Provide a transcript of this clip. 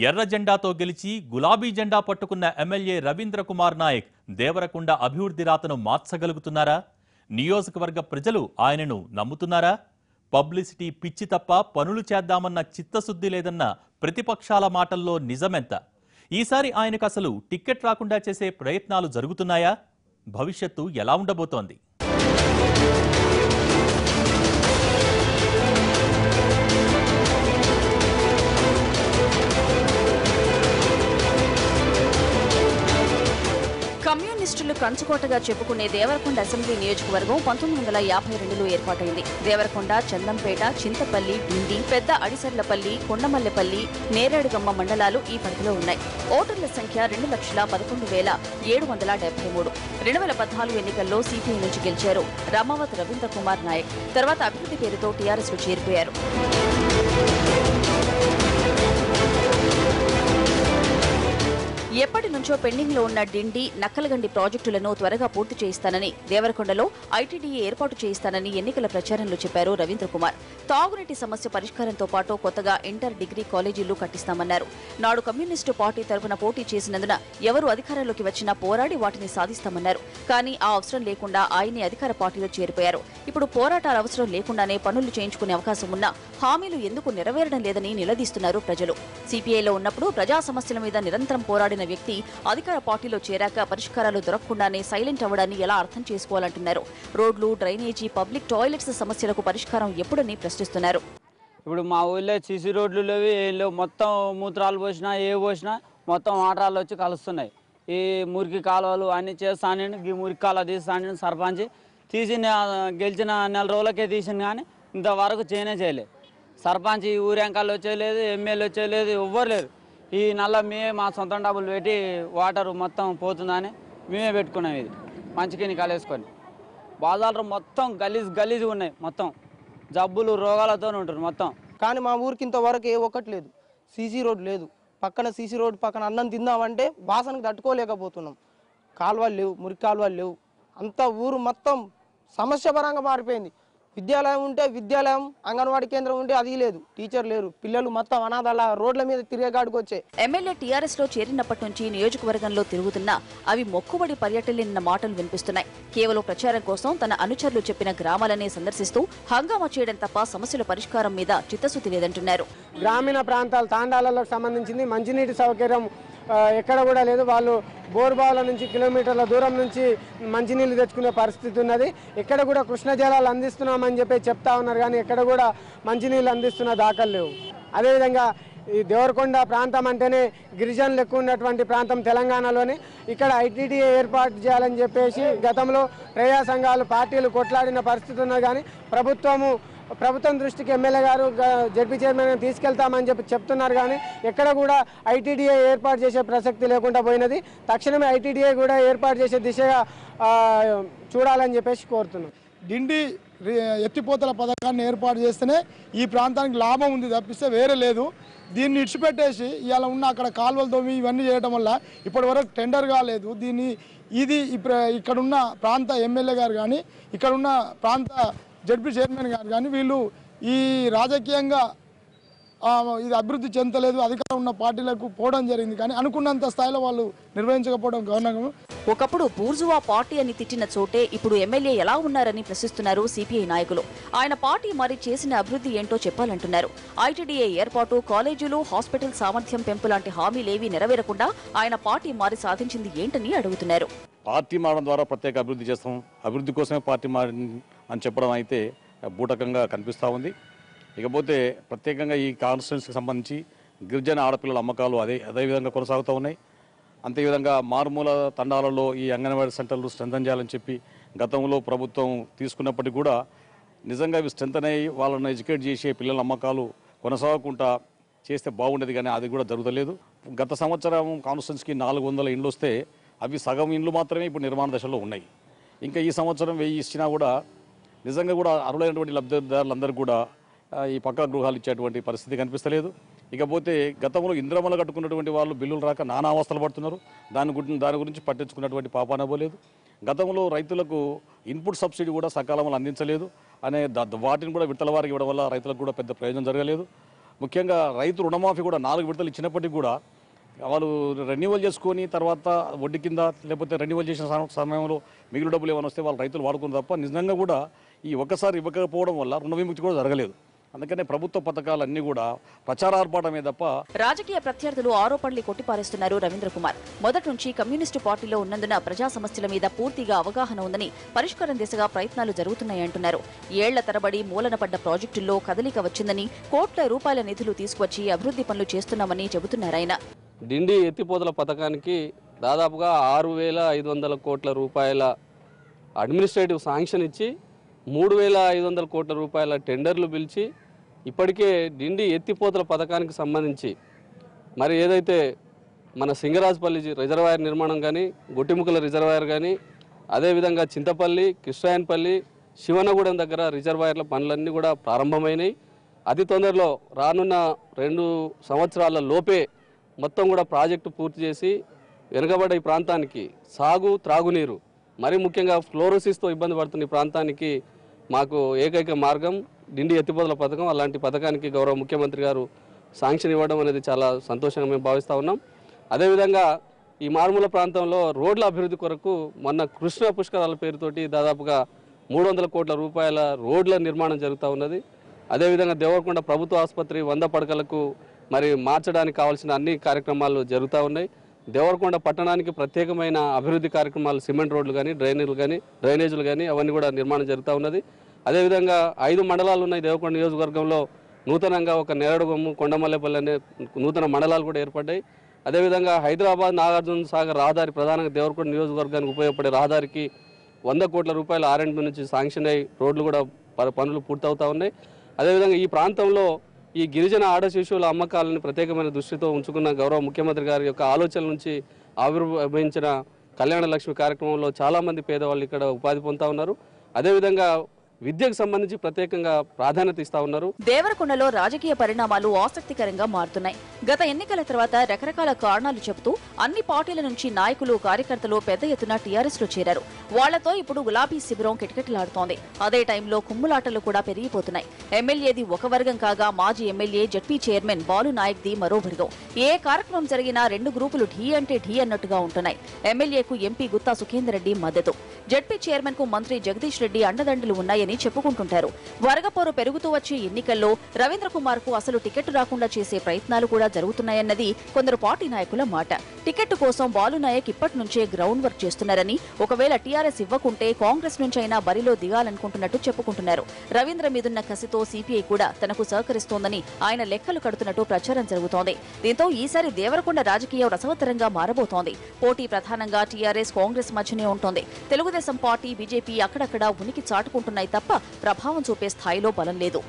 ఎర్ర జెండాతో గెలిచి గులాబీ జెండా పట్టుకున్న ఎమ్మెల్యే రవీంద్ర కుమార్ నాయక్ దేవరకొండ అభివృద్ధి రాతను మార్చగలుగుతున్నారా? నియోజకవర్గ ప్రజలు ఆయనను నమ్ముతున్నారా? పబ్లిసిటీ పిచ్చి తప్ప పనులు చేద్దామన్న చిత్తశుద్ధి లేదన్న ప్రతిపక్షాల మాటల్లో నిజమెంత? ఈసారి ఆయనకు అసలు టిక్కెట్ రాకుండా చేసే ప్రయత్నాలు జరుగుతున్నాయా? భవిష్యత్తు ఎలా ఉండబోతోంది? కమ్యూనిస్టులు కంచుకోటగా చెప్పుకునే దేవరకొండ అసెంబ్లీ నియోజకవర్గం 1952లో ఏర్పాటైంది. దేవరకొండ, చందంపేట, చింతపల్లి, డిండి, పెద్ద అడిసర్లపల్లి, కొండమల్లెపల్లి, నేరేడుగమ్మ మండలాలు ఈ పరిధిలో ఉన్నాయి. ఓటర్ల సంఖ్య 2,11,773. 2014 ఎన్నికల్లో సిపిఐ నుంచి గెలిచారు రామావత్ రవీంద్ర కుమార్ నాయక్. తర్వాత అభివృద్ధి పేరుతో టీఆర్ఎస్ లో చేరిపోయారు. ఎప్పటి నుంచో పెండింగ్ లో ఉన్న డిండి, నక్కలగండి ప్రాజెక్టులను త్వరగా పూర్తి చేయిస్తానని, దేవరకొండలో ఐటీడీఏ ఏర్పాటు చేయిస్తానని ఎన్నికల ప్రచారంలో చెప్పారు రవీంద్ర కుమార్. తాగునీటి సమస్య పరిష్కారంతో పాటు కొత్తగా ఇంటర్, డిగ్రీ కాలేజీలు కట్టిస్తామన్నారు. నాడు కమ్యూనిస్టు పార్టీ తరఫున పోటీ చేసినందున ఎవరు అధికారంలోకి వచ్చినా పోరాడి వాటిని సాధిస్తామన్నారు. కానీ ఆ అవసరం లేకుండా ఆయనే అధికార పార్టీలో చేరిపోయారు. ఇప్పుడు పోరాటాల అవసరం లేకుండానే పనులు చేయించుకునే అవకాశం ఉన్నా హామీలు ఎందుకు నెరవేరడం లేదని నిలదీస్తున్నారు ప్రజలు. సిపిఐలో ఉన్నప్పుడు ప్రజా సమస్యల మీద నిరంతరం పోరాడిన వ్యక్తి అధికార పార్టీలో చేరాక పరిష్కారాలు దొరకకుండానే సైలెంట్ అవ్వడాన్ని ఎలా అర్థం చేసుకోవాలంటున్నారు. రోడ్లు, డ్రైనేజీ, పబ్లిక్ టాయిలెట్స్ సమస్యలకు పరిష్కారం ఎప్పుడని ప్రశ్నిస్తున్నారు. ఇప్పుడు మా ఊళ్ళో సీసీ రోడ్లు లేవు, మొత్తం మూత్రాలు పోసినా పోసినా మొత్తం ఆటరాలు వచ్చి కలుస్తున్నాయి. ఈ మురికి కాలువలు అన్ని చేస్తాను, ఈ మురికి కాలువ తీస్తాను సర్పంచ్ తీసి గెలిచిన నెల రోజులకే తీసింది, కానీ ఇంతవరకు చేయలేదు. సర్పంచ్ ఈ ఊరంకాలు వచ్చేయలేదు, ఎమ్మెల్యే వచ్చేయలేదు, ఎవ్వరు లేరు. ఈ నల్ల మేమే మా సొంత డబ్బులు పెట్టి వాటర్ మొత్తం పోతుందని మేమే పెట్టుకున్నాం. ఇది మంచికిని కలిసుకొని బాజాలు మొత్తం గలీజ్ ఉన్నాయి. మొత్తం జబ్బులు రోగాలతో ఉంటారు మొత్తం. కానీ మా ఊరికి ఇంతవరకు ఏ ఒక్కటి లేదు. సీసీ రోడ్ లేదు. పక్కన సీసీ రోడ్ పక్కన అన్నం తిందామంటే బాసనకు తట్టుకోలేకపోతున్నాం. కాలువలు లేవు, మురికి కాలువలు లేవు. అంతా ఊరు మొత్తం సమస్యపరంగా మారిపోయింది. విద్యాలయం ఉంటే విద్యాలయం, అంగన్వాడీ కేంద్రం ఉంటే అది లేదు, టీచర్ లేరు, పిల్లలు మొత్తం అనాథాల రోడ్ల మీద తిరిగేగాడికి వచ్చాయి. ఎమ్మెల్యే టీఆర్ఎస్ లో చేరినప్పటి నుంచి నియోజకవర్గంలో తిరుగుతున్నా అవి మొక్కుబడి పర్యటనలన్న మాటలు వినిపిస్తున్నాయి. కేవలం ప్రచారం కోసం తన అనుచరులు చెప్పిన గ్రామాలనే సందర్శిస్తూ హంగామా చేయడం తప్ప సమస్యల పరిష్కారం మీద చిత్తశుద్ధి లేదంటున్నారు. గ్రామీణ ప్రాంతాల తాండాలకు సంబంధించింది మంచినీటి సౌకర్యం ఎక్కడ కూడా లేదు. వాళ్ళు బోర్బావుల నుంచి కిలోమీటర్ల దూరం నుంచి మంచినీళ్ళు తెచ్చుకునే పరిస్థితి ఉన్నది. ఇక్కడ కూడా కృష్ణ జలాలు అందిస్తున్నామని చెప్పి చెప్తా ఉన్నారు, కానీ ఎక్కడ కూడా మంచినీళ్ళు అందిస్తున్న దాఖలు లేవు. అదేవిధంగా ఈ దేవరకొండ ప్రాంతం అంటేనే గిరిజనులు ఎక్కువ ఉన్నటువంటి ప్రాంతం తెలంగాణలోని. ఇక్కడ ఐటీడీఏ ఏర్పాటు చేయాలని చెప్పేసి గతంలో ప్రజా సంఘాలు, పార్టీలు కొట్లాడిన పరిస్థితి ఉన్నది. కానీ ప్రభుత్వం దృష్టికి ఎమ్మెల్యే గారు, జడ్పీ చైర్మన్ తీసుకెళ్తామని చెప్తున్నారు, కానీ ఎక్కడ కూడా ఐటీడీఏ ఏర్పాటు చేసే ప్రసక్తి లేకుండా పోయినది. తక్షణమే ఐటీడీఏ కూడా ఏర్పాటు చేసే దిశగా చూడాలని చెప్పేసి కోరుతున్నాం. డిండి ఎత్తిపోతల పథకాన్ని ఏర్పాటు చేస్తేనే ఈ ప్రాంతానికి లాభం ఉంది తప్పిస్తే వేరే లేదు. దీన్ని ఇడిచిపెట్టేసి ఇవాళ ఉన్న అక్కడ కాలువలు తోమి ఇవన్నీ చేయడం వల్ల ఇప్పటి వరకు టెండర్ కాలేదు. ఇది ఇక్కడున్న ప్రాంత ఎమ్మెల్యే గారు కానీ, ఇక్కడున్న ప్రాంత జడ్పీ చైర్మన్ గారు కానీ వీళ్ళు ఈ రాజకీయంగా ఇది అభివృద్ధి చెందలేదు, అధికారం ఉన్న పార్టీలకు పోవడం జరిగింది. కానీ అనుకున్నంత స్థాయిలో వాళ్ళు నిర్వహించకపోవడం గౌరవం. ఒకప్పుడు బూర్జువా పార్టీ అని తిట్టిన చోటే ఇప్పుడు ఎమ్మెల్యే ఎలా ఉన్నారని ప్రశ్నిస్తున్నారు సిపిఐ నాయకులు. ఆయన పార్టీ మరి చేసిన అభివృద్ధి ఏంటో చెప్పాలంటున్నారు. ఐటీడీఏ ఏర్పాటు, కాలేజీలు, హాస్పిటల్ సామర్థ్యం పెంపు లాంటి హామీలేవీ నెరవేరకుండా ఆయన పార్టీ మారి సాధించింది ఏంటని అడుగుతున్నారు. పార్టీ మారడం ద్వారా ప్రత్యేక అభివృద్ధి చేస్తాం, అభివృద్ధి కోసమే పార్టీ మారి అని చెప్పడం అయితే బూటకంగా కనిపిస్తూ ఉంది. ఇకపోతే ప్రత్యేకంగా ఈ కాన్స్టిట్యున్సీకి సంబంధించి గిరిజన ఆడపిల్లల అమ్మకాలు అదేవిధంగా కొనసాగుతూ ఉన్నాయి. అంతేవిధంగా మారుమూల తండాలలో ఈ అంగన్వాడీ సెంటర్లు స్ట్రెంథన్ చేయాలని చెప్పి గతంలో ప్రభుత్వం తీసుకున్నప్పటికీ కూడా నిజంగా ఇవి స్ట్రెంథన్ అయ్యి వాళ్ళని ఎడ్యుకేట్ చేసే పిల్లల అమ్మకాలు కొనసాగకుండా చేస్తే బాగుండేది, కానీ అది కూడా జరుగుతలేదు. గత సంవత్సరం కాన్స్టిట్యున్సీకి 400 ఇండ్లు వస్తే అవి సగం ఇండ్లు మాత్రమే ఇప్పుడు నిర్మాణ దశలో ఉన్నాయి. ఇంకా ఈ సంవత్సరం 1000 ఇచ్చినా కూడా నిజంగా కూడా అర్హులైనటువంటి లబ్ధిదారులందరూ కూడా ఈ పక్కా గృహాలు ఇచ్చేటువంటి పరిస్థితి కనిపిస్తలేదు. ఇకపోతే గతంలో ఇంద్రమల కట్టుకున్నటువంటి వాళ్ళు బిల్లులు రాక నానా అవస్థలు పడుతున్నారు. దాని గురించి పట్టించుకున్నటువంటి పాపాన పోలేదు. గతంలో రైతులకు ఇన్పుట్ సబ్సిడీ కూడా సకాలంలో అందించలేదు అనే వాటిని కూడా విడతల వారికి ఇవ్వడం వల్ల రైతులకు కూడా పెద్ద ప్రయోజనం జరగలేదు. ముఖ్యంగా రైతు రుణమాఫీ కూడా 4 విడతలు ఇచ్చినప్పటికీ కూడా వాళ్ళు రెన్యువల్ చేసుకొని తర్వాత వడ్డీ కింద లేకపోతే రెన్యువల్ చేసిన సమయంలో మిగులు డబ్బులు ఏమైనా వస్తే వాళ్ళు రైతులు వాడుకుని తప్ప నిజంగా కూడా ఈ ఒక్కసారి ఇవ్వకపోవడం వల్ల రుణ విముక్తి కూడా జరగలేదు. అందుకనే ప్రభుత్వ పథకాలన్నీ కూడా ప్రచారార్భాటమే తప్ప. రాజకీయ ప్రత్యర్థులు ఆరోపణలు కొట్టిపారేస్తున్నారు రవీంద్ర కుమార్. మొదటి నుంచి కమ్యూనిస్టు పార్టీలో ఉన్నందున ప్రజా సమస్యల మీద పూర్తిగా అవగాహన ఉందని పరిష్కారం దిశగా ప్రయత్నాలు జరుగుతున్నాయంటున్నారు. ఏళ్ల తరబడి మూలన పడ్డ ప్రాజెక్టుల్లో కదలిక వచ్చిందని, కోట్ల రూపాయల నిధులు తీసుకొచ్చి అభివృద్ధి పనులు చేస్తున్నామని చెబుతున్నారాయన. డిండి ఎత్తిపోతల పథకానికి దాదాపుగా 6,500 కోట్ల రూపాయల అడ్మినిస్ట్రేటివ్ శాంక్షన్ ఇచ్చి 3,500 కోట్ల రూపాయల టెండర్లు పిలిచి ఇప్పటికే డిండి ఎత్తిపోతల పథకానికి సంబంధించి మరి ఏదైతే మన సింగరాజపల్లి రిజర్వాయర్ నిర్మాణం కానీ, గొట్టిముక్కల రిజర్వాయర్ కానీ, అదేవిధంగా చింతపల్లి, కృష్ణాయనపల్లి, శివనగూడెం దగ్గర రిజర్వాయర్ల పనులన్నీ కూడా ప్రారంభమైనాయి. అతి తొందరలో రానున్న 2 సంవత్సరాల లోపే మొత్తం కూడా ప్రాజెక్టు పూర్తి చేసి వెనుకబడ్డ ఈ ప్రాంతానికి సాగు, త్రాగునీరు, మరి ముఖ్యంగా ఫ్లోరోసిస్తో ఇబ్బంది పడుతున్న ఈ ప్రాంతానికి మాకు ఏకైక మార్గం డిండి ఎత్తిపోతల పథకం. అలాంటి పథకానికి గౌరవ ముఖ్యమంత్రి గారు శాంక్షన్ ఇవ్వడం అనేది చాలా సంతోషంగా మేము భావిస్తూ ఉన్నాం. అదేవిధంగా ఈ మారుమూల ప్రాంతంలో రోడ్ల అభివృద్ధి కొరకు మొన్న కృష్ణ పుష్కరాల పేరుతోటి దాదాపుగా 300 కోట్ల రూపాయల రోడ్ల నిర్మాణం జరుగుతూ ఉన్నది. అదేవిధంగా దేవరకొండ ప్రభుత్వ ఆసుపత్రి 100 పడకలకు మరి మార్చడానికి కావాల్సిన అన్ని కార్యక్రమాలు జరుగుతూ ఉన్నాయి. దేవరకొండ పట్టణానికి ప్రత్యేకమైన అభివృద్ధి కార్యక్రమాలు, సిమెంట్ రోడ్లు కానీ, డ్రైనేజీలు కానీ అవన్నీ కూడా నిర్మాణం జరుగుతూ ఉన్నది. అదేవిధంగా 5 మండలాలు ఉన్నాయి దేవరకొండ నియోజకవర్గంలో. నూతనంగా ఒక నేరడుగొమ్ము, కొండమల్లేపల్లి అనే నూతన మండలాలు కూడా ఏర్పడ్డాయి. అదేవిధంగా హైదరాబాద్ నాగార్జున సాగర్ రహదారి, ప్రధానంగా దేవరకొండ నియోజకవర్గానికి ఉపయోగపడే రహదారికి 100 కోట్ల రూపాయల R&B నుంచి శాంక్షన్ అయ్యి రోడ్లు కూడా పనులు పూర్తవుతూ ఉన్నాయి. అదేవిధంగా ఈ ప్రాంతంలో ఈ గిరిజన ఆడ శిశువుల అమ్మకాలను ప్రత్యేకమైన దృష్టితో ఉంచుకున్న గౌరవ ముఖ్యమంత్రి గారి యొక్క ఆలోచనల నుంచి ఆవిర్భవించిన కళ్యాణ లక్ష్మి కార్యక్రమంలో చాలామంది పేదవాళ్ళు ఇక్కడ ఉపాధి పొందుతూ ఉన్నారు. అదేవిధంగా విద్యకు సంబంధించి ప్రత్యేకంగా ప్రాధాన్యత ఇస్తా ఉన్నారు. దేవరకొండలో రాజకీయ పరిణామాలు ఆసక్తికరంగా మారుతున్నాయి. గత ఎన్నికల తర్వాత రకరకాల కారణాలు చెబుతూ అన్ని పార్టీల నుంచి నాయకులు, కార్యకర్తలు పెద్ద ఎత్తున టీఆర్ఎస్ లో చేరారు. వాళ్లతో ఇప్పుడు గులాబీ శిబిరం కిటకిటలాడుతోంది. అదే టైంలో కుమ్ములాటలు కూడా పెరిగిపోతున్నాయి. ఎమ్మెల్యేది ఒక వర్గం కాగా మాజీ MLA, ZP chairman Balu Naik ది మరో వర్గం. ఏ కార్యక్రమం జరిగినా 2 గ్రూపులు ఢీ అంటే ఢీ అన్నట్టుగా ఉంటున్నాయి. ఎమ్మెల్యేకు ఎంపీ గుత్తా సుఖేందర్ రెడ్డి మద్దతు, జడ్పీ చైర్మన్ కు మంత్రి జగదీష్ రెడ్డి అండదండలు ఉన్నాయని చెప్పుకుంటుంటారు. వర్గపోరు పెరుగుతూ వచ్చే ఎన్నికల్లో రవీంద్ర కుమార్ కు అసలు టికెట్ రాకుండా చేసే ప్రయత్నాలు కూడా జరుగుతున్నాయన్నది కొందరు పార్టీ నాయకుల మాట. టికెట్ కోసం బాలు నాయక్ ఇప్పటి నుంచే గ్రౌండ్ వర్క్ చేస్తున్నారని, ఒకవేళ టీఆర్ఎస్ ఇవ్వకుంటే కాంగ్రెస్ నుంచైనా బరిలో దిగాలనుకుంటున్నట్టు చెప్పుకుంటున్నారు. రవీంద్ర మీదున్న కసితో సిపిఐ కూడా తనకు సహకరిస్తోందని ఆయన లెక్కలు కడుతున్నట్టు ప్రచారం జరుగుతోంది. దీంతో ఈసారి దేవరకొండ రాజకీయం రసవత్తరంగా మారబోతోంది. పోటీ ప్రధానంగా టీఆర్ఎస్, కాంగ్రెస్ మధ్యనే ఉంటోంది. తెలుగుదేశం పార్టీ, బీజేపీ అక్కడక్కడ ఉనికి చాటుకుంటున్నాయి తప్ప ప్రభావం చూపే స్థాయిలో బలం లేదు.